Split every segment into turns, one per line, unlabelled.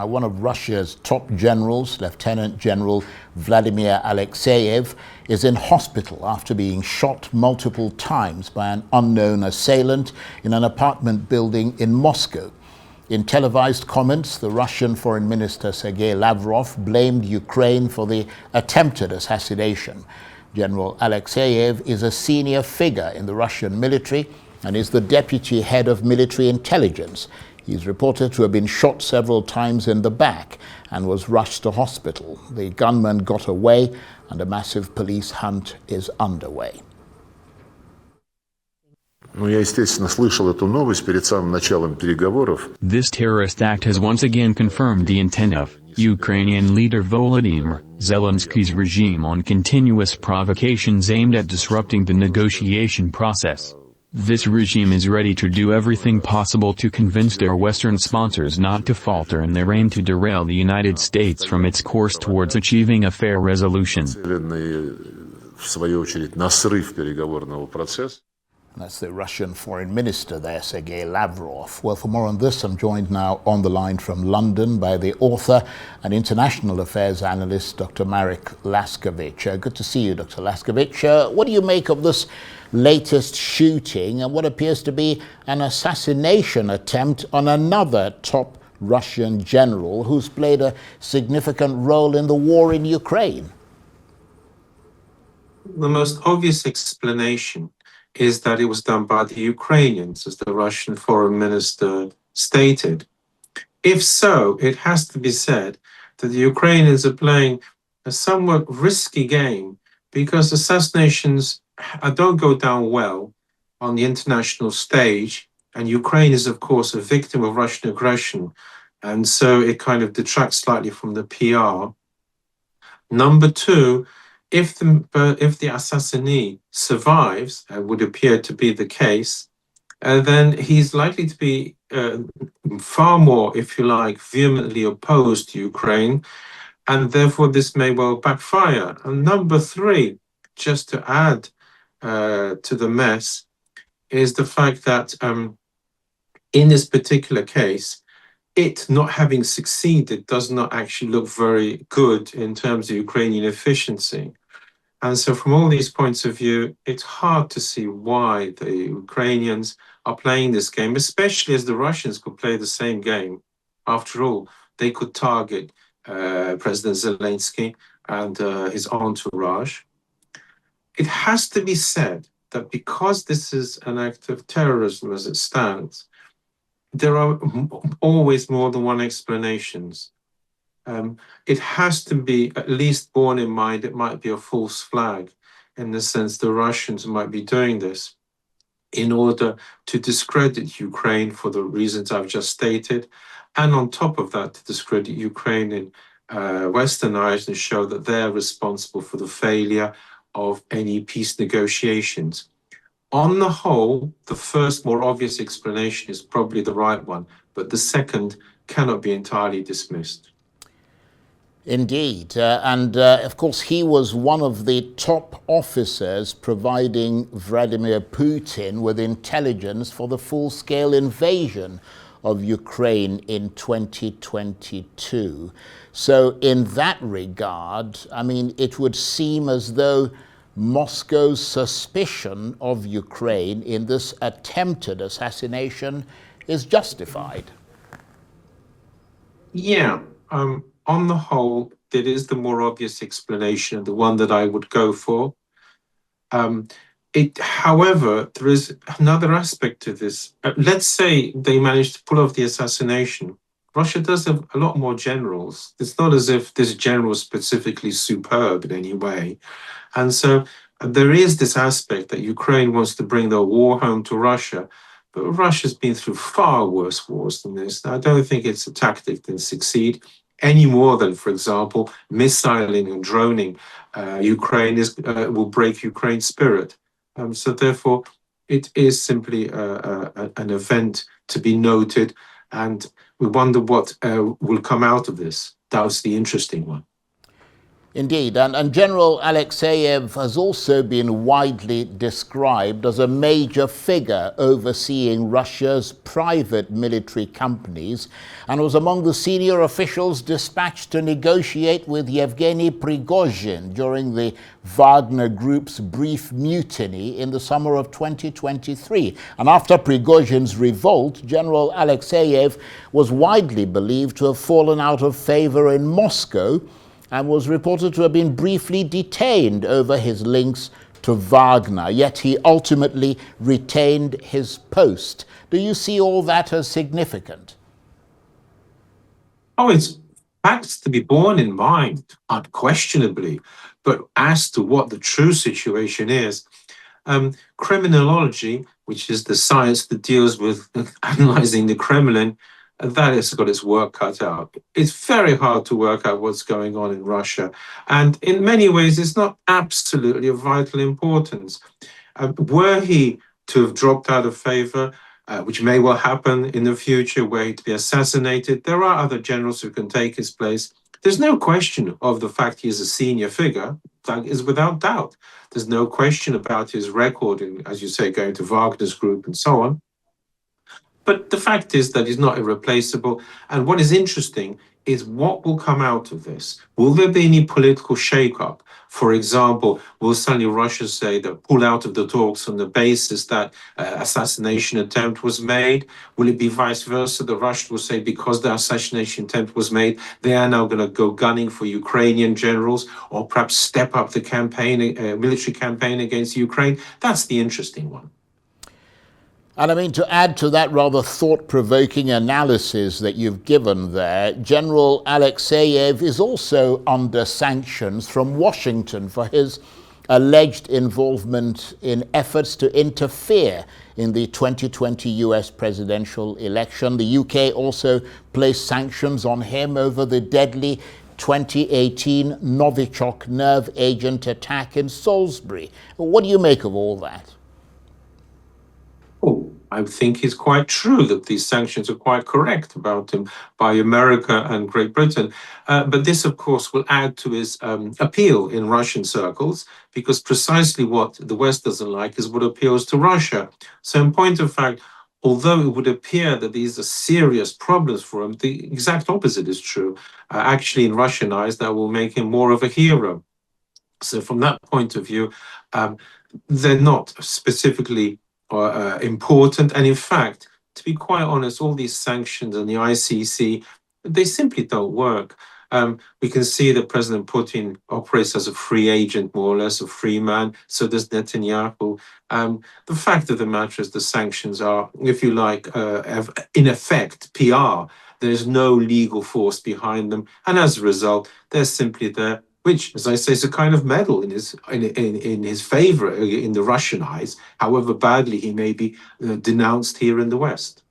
Now, one of Russia's top generals, Lieutenant General Vladimir Alexev, is in hospital after being shot multiple times by an unknown assailant in an apartment building in Moscow. In televised comments, the Russian Foreign Minister Sergei Lavrov blamed Ukraine for the attempted assassination. General Alexev is a senior figure in the Russian military and is the deputy head of military intelligence. He is reported to have been shot several times in the back and was rushed to hospital. The gunman got away and a massive police hunt is underway.
This terrorist act has once again confirmed the intent of Ukrainian leader Volodymyr Zelensky's regime on continuous provocations aimed at disrupting the negotiation process. This regime is ready to do everything possible to convince their Western sponsors not to falter in their aim to derail the United States from its course towards achieving a fair resolution.
That's the Russian Foreign Minister there, Sergei Lavrov. Well, for more on this, I'm joined now on the line from London by the author and international affairs analyst, Dr. Marek Laskiewicz. Good to see you, Dr. Laskiewicz. What do you make of this latest shooting and what appears to be an assassination attempt on another top Russian general who's played a significant role in the war in Ukraine?
The most obvious explanation is that it was done by the Ukrainians, as the Russian foreign minister stated. If so, it has to be said that the Ukrainians are playing a somewhat risky game because assassinations don't go down well on the international stage, and Ukraine is, of course, a victim of Russian aggression, and so it kind of detracts slightly from the PR. Number two, if the assassinee survives, would appear to be the case, then he's likely to be far more, if you like, vehemently opposed to Ukraine, and therefore this may well backfire. And number three, just to add to the mess, is the fact that in this particular case, it not having succeeded does not actually look very good in terms of Ukrainian efficiency. And so from all these points of view, it's hard to see why the Ukrainians are playing this game, especially as the Russians could play the same game. After all, they could target President Zelensky and his entourage. It has to be said that because this is an act of terrorism as it stands, there are always more than one explanations. It has to be at least borne in mind it might be a false flag, in the sense the Russians might be doing this in order to discredit Ukraine for the reasons I've just stated, and on top of that, to discredit Ukraine in Western eyes and show that they're responsible for the failure of any peace negotiations. On the whole, the first, more obvious explanation is probably the right one, but the second cannot be entirely dismissed.
Indeed. Of course, he was one of the top officers providing Vladimir Putin with intelligence for the full-scale invasion of Ukraine in 2022. So in that regard, I mean, it would seem as though Moscow's suspicion of Ukraine in this attempted assassination is justified.
Yeah. On the whole, that is the more obvious explanation, the one that I would go for. However, there is another aspect to this. Let's say they managed to pull off the assassination. Russia does have a lot more generals. It's not as if this general is specifically superb in any way. And so there is this aspect that Ukraine wants to bring their war home to Russia, but Russia's been through far worse wars than this. I don't think it's a tactic that succeed any more than, for example, missiling and droning Ukraine will break Ukraine's spirit. So therefore, it is simply an event to be noted, and we wonder what will come out of this. That's the interesting one.
Indeed, and General Alexeyev has also been widely described as a major figure overseeing Russia's private military companies and was among the senior officials dispatched to negotiate with Yevgeny Prigozhin during the Wagner Group's brief mutiny in the summer of 2023. And after Prigozhin's revolt, General Alexeyev was widely believed to have fallen out of favor in Moscow and was reported to have been briefly detained over his links to Wagner, yet he ultimately retained his post. Do you see all that as significant?
Oh, it's facts to be borne in mind, unquestionably. But as to what the true situation is, criminology, which is the science that deals with analyzing the Kremlin, that has got its work cut out. It's very hard to work out what's going on in Russia. And in many ways, it's not absolutely of vital importance. Were he to have dropped out of favor, which may well happen in the future, were he to be assassinated, there are other generals who can take his place. There's no question of the fact he is a senior figure. That is without doubt. There's no question about his record in, as you say, going to Wagner's group and so on. But the fact is that he's not irreplaceable. And what is interesting is what will come out of this. Will there be any political shake-up? For example, will suddenly Russia say that pull out of the talks on the basis that assassination attempt was made? Will it be vice versa? The Russians will say because the assassination attempt was made, they are now going to go gunning for Ukrainian generals, or perhaps step up the campaign, military campaign against Ukraine? That's the interesting one.
And I mean, to add to that rather thought-provoking analysis that you've given there, General Alexeyev is also under sanctions from Washington for his alleged involvement in efforts to interfere in the 2020 US presidential election. The UK also placed sanctions on him over the deadly 2018 Novichok nerve agent attack in Salisbury. What do you make of all that?
Oh, I think it's quite true that these sanctions are quite correct about him by America and Great Britain. But this, of course, will add to his appeal in Russian circles, because precisely what the West doesn't like is what appeals to Russia. So in point of fact, although it would appear that these are serious problems for him, the exact opposite is true. Actually, in Russian eyes, that will make him more of a hero. So from that point of view, they're not specifically important. And in fact, to be quite honest, all these sanctions and the ICC, they simply don't work. We can see that President Putin operates as a free agent, more or less a free man. So does Netanyahu. The fact of the matter is the sanctions are, if you like, in effect, PR. There's no legal force behind them. And as a result, they're simply there, which, as I say, is a kind of medal in his favor in the Russian eyes, however badly he may be denounced here in the West.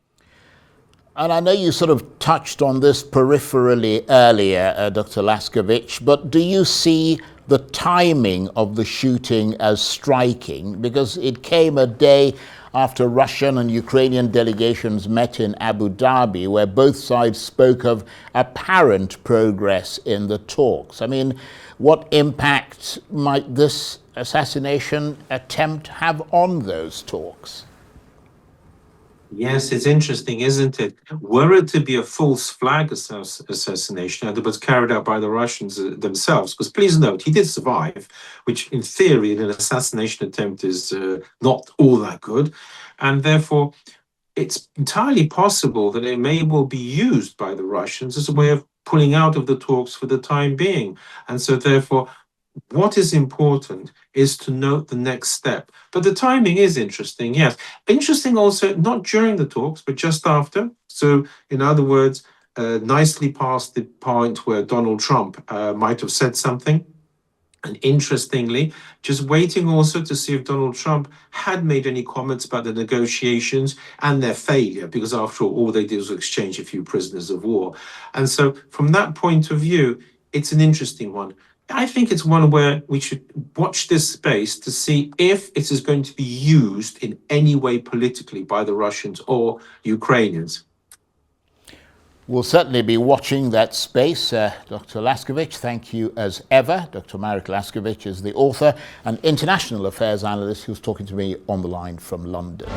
And I know you sort of touched on this peripherally earlier, Dr. Laskiewicz, but do you see the timing of the shooting as striking? Because it came a day after Russian and Ukrainian delegations met in Abu Dhabi, where both sides spoke of apparent progress in the talks. I mean, what impact might this assassination attempt have on those talks?
Yes, it's interesting, isn't it? Were it to be a false flag assassination, that was carried out by the Russians themselves, because please note, he did survive, which in theory in an assassination attempt is not all that good. And therefore, it's entirely possible that it may well be used by the Russians as a way of pulling out of the talks for the time being. And so therefore, what is important is to note the next step. But the timing is interesting, yes. Interesting also, not during the talks, but just after. So, in other words, nicely past the point where Donald Trump might have said something. And interestingly, just waiting also to see if Donald Trump had made any comments about the negotiations and their failure, because after all they did was exchange a few prisoners of war. And so from that point of view, it's an interesting one. I think it's one where we should watch this space to see if it is going to be used in any way politically by the Russians or Ukrainians.
We'll certainly be watching that space. Dr. Laskiewicz, thank you as ever. Dr. Marek Laskiewicz is the author and international affairs analyst who's talking to me on the line from London.